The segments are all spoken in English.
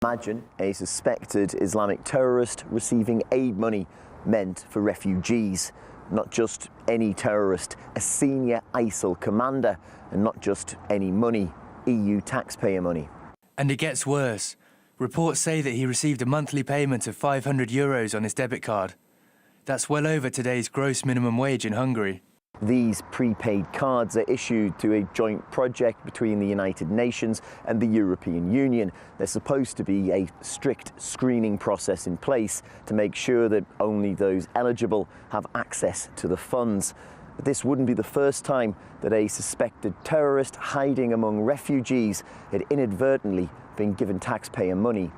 Imagine a suspected Islamic terrorist receiving aid money meant for refugees. Not just any terrorist, a senior ISIL commander, and not just any money, EU taxpayer money. And it gets worse. Reports say that he received a monthly payment of €500 on his debit card. That's well over today's gross minimum wage in Hungary. These prepaid cards are issued to a joint project between the United Nations and the European Union. There's supposed to be a strict screening process in place to make sure that only those eligible have access to the funds. But this wouldn't be the first time that a suspected terrorist hiding among refugees had inadvertently been given taxpayer money.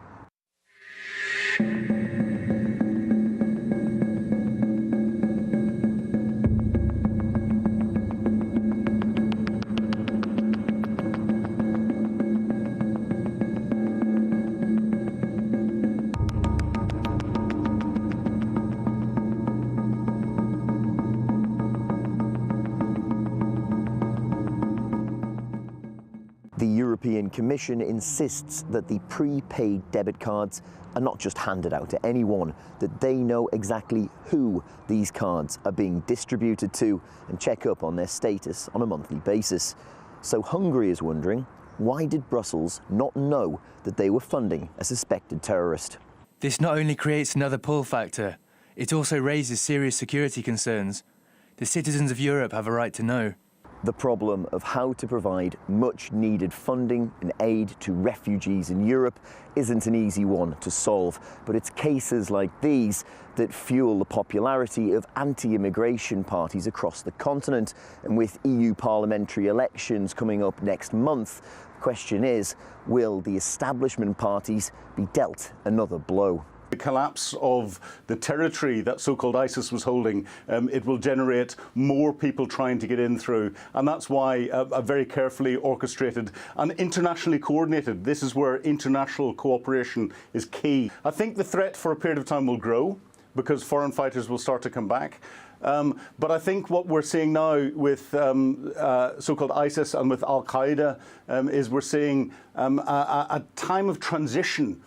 The European Commission insists that the prepaid debit cards are not just handed out to anyone, that they know exactly who these cards are being distributed to and check up on their status on a monthly basis. So Hungary is wondering, why did Brussels not know that they were funding a suspected terrorist? This not only creates another pull factor, it also raises serious security concerns. The citizens of Europe have a right to know. The problem of how to provide much-needed funding and aid to refugees in Europe isn't an easy one to solve, but it's cases like these that fuel the popularity of anti-immigration parties across the continent. And with EU parliamentary elections coming up next month, the question is, will the establishment parties be dealt another blow? The collapse of the territory that so-called ISIS was holding, it will generate more people trying to get in through. And that's why a very carefully orchestrated and internationally coordinated, this is where international cooperation is key. I think the threat for a period of time will grow because foreign fighters will start to come back. But I think what we're seeing now with so-called ISIS and with Al-Qaeda is we're seeing a time of transition.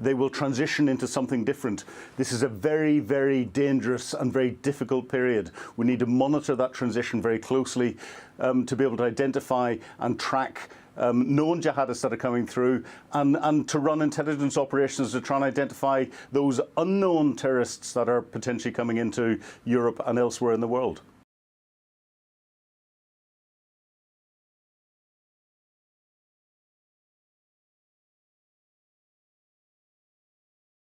They will transition into something different. This is a very, very dangerous and very difficult period. We need to monitor that transition very closely to be able to identify and track known jihadists that are coming through and to run intelligence operations to try and identify those unknown terrorists that are potentially coming into Europe and elsewhere in the world.